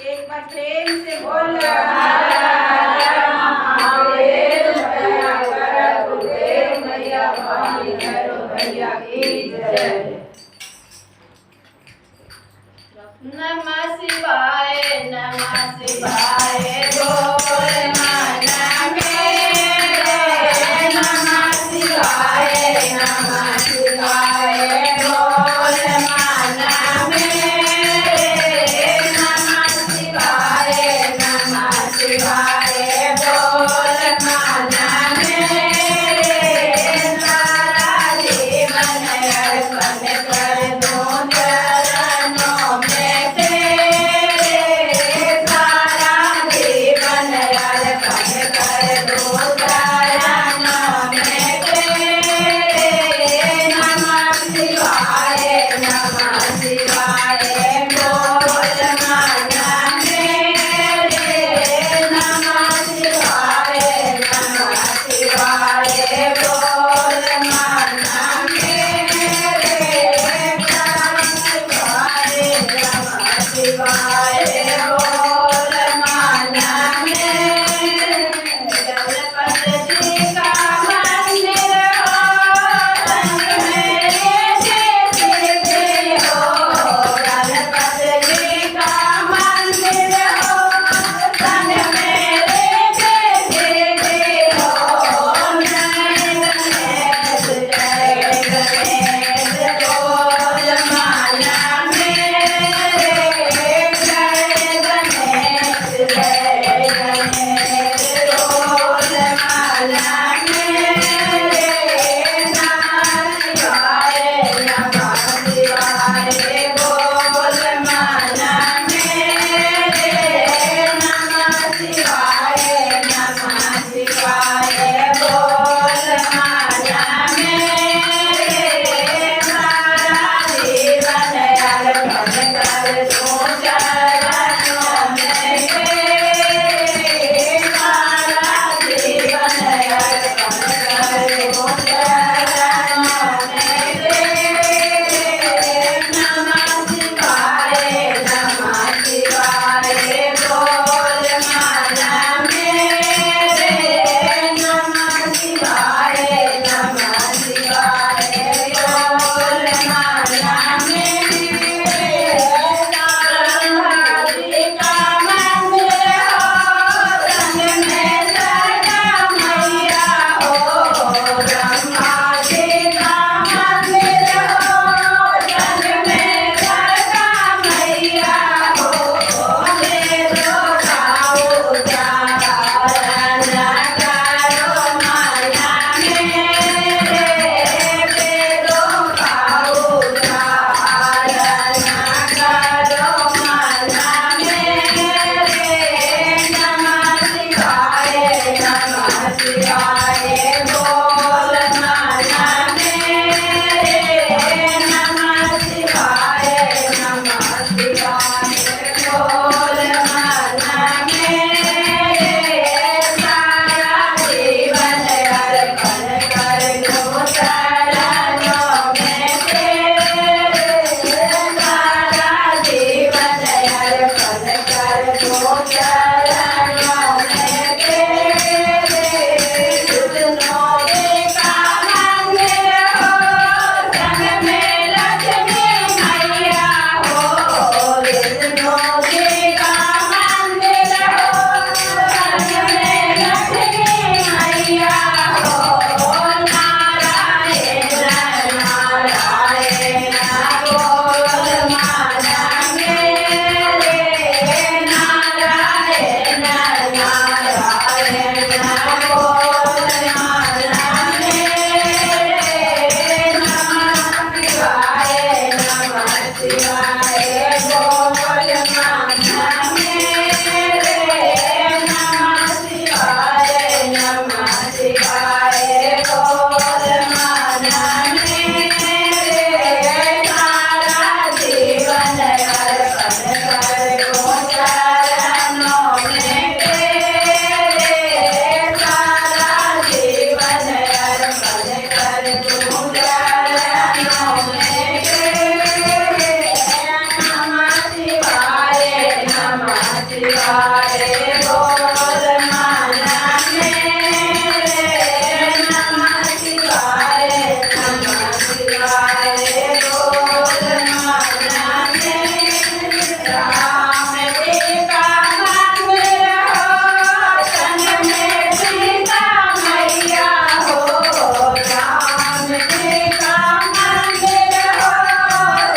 एक बार प्रेम से बोल महादेव दया कर गुरुदेव मैया पानी करो भैया की जय। नमः शिवाय बोल मन मेरे। नमः शिवाय बोल मन मेरे। नमः शिवाय बोल मन मेरे। सारा जीवन अर्पण कर दूं चरणों में तेरे। सारा जीवन अर्पण कर दूं चरणों में तेरे। नमः शिवाय बोल मन मेरे। नमः शिवाय बोल मन मेरे। शिवाय बोल मन मेरे। गणपति जी का मंदिर हो संग मेरे जैसे हो। गणपति जी का मंदिर हो संग मेरे जैसे हो। जय गणेश बोल मन मेरे। जय गणेश बोल मन मेरे। नमः शिवाय बोल मन मेरे। नमः शिवाय बोल मन मेरे। सारा जीवन अर्पण कर दूं चरणों में तेरे। सारा जीवन अर्पण कर दूं चरणों में तेरे। नमः शिवाय बोल मन मेरे। नमः शिवाय बोल मन मेरे। ब्रह्माजी का मंदिर हो संग में सरगा मैया हो। ब्रह्माजी का मंदिर हो संग में सरगा मैया हो। वेदों का उच्चारण करो मन मेरे। वेदों का उच्चारण करो मन मेरे। नमः शिवाय बोल मन मेरे। नमः शिवाय बोल मन मेरे। सारा जीवन अर्पण कर दूं चरणों में तेरे। सारा जीवन अर्पण कर दूं चरणों में तेरे। सुनों का मंदिर हो संग में लक्ष्मी मैया हो। विष्णु जी का मंदिर हो संग में लक्ष्मी मैया हो। नारायण बोल मन मेरे। नारायण बोल मन मेरे। नमः शिवाय बोल मन मेरे। नमः शिवाय बोल मन मेरे। सारा जीवन अर्पण कर दूं चरणों में तेरे। सारा जीवन अर्पण कर दूं चरणों में तेरे। नमः शिवाय શિવાય બોલ માના મેરે નમઃ શિવાય બોલ માના મેરે રામ સીતા મંદિર હો તન में सीता मैया हो राम सीता मंदिर हो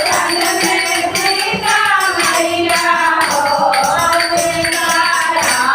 तन में सीता मैया हो सीता राम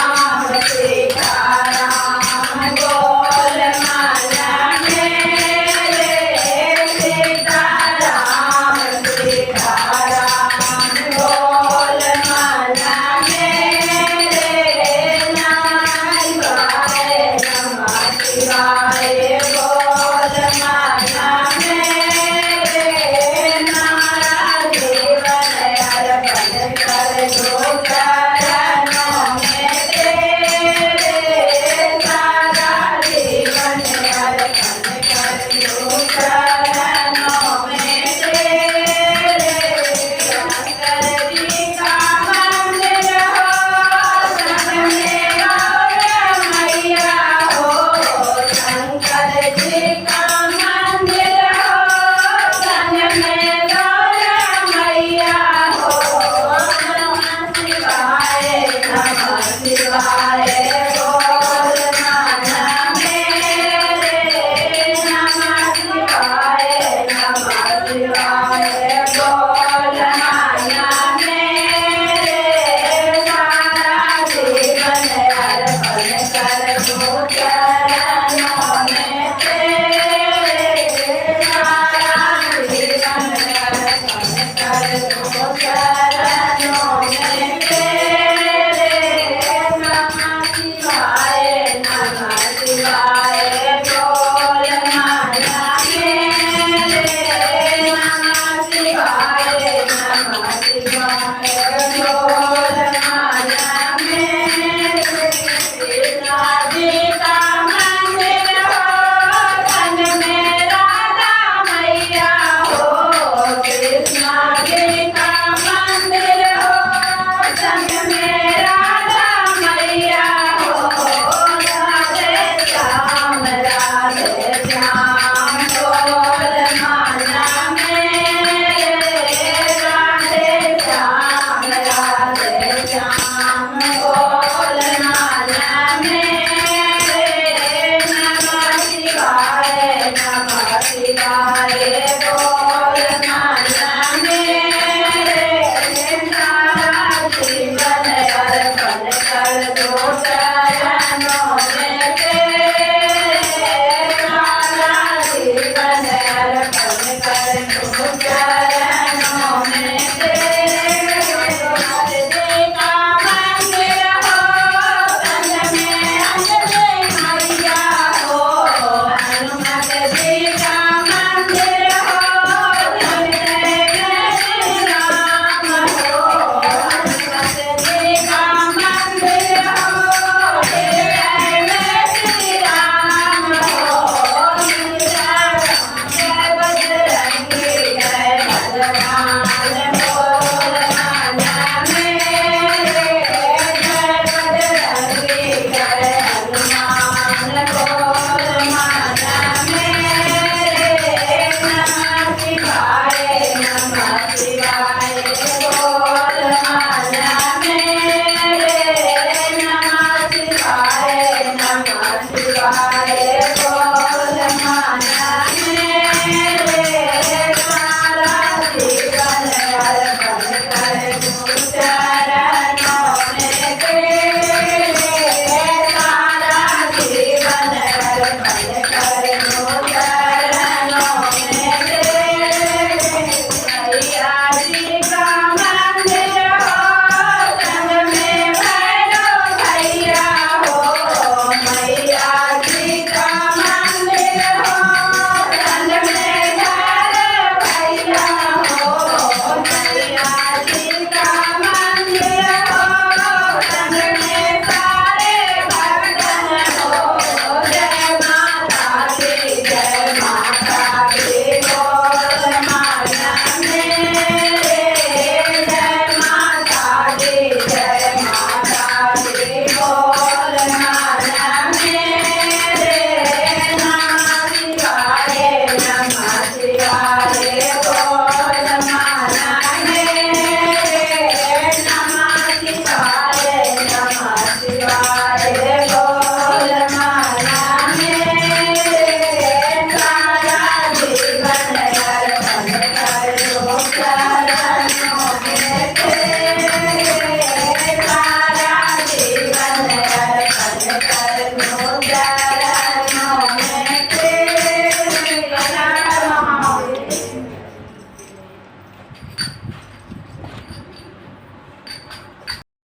ઘરનો જાય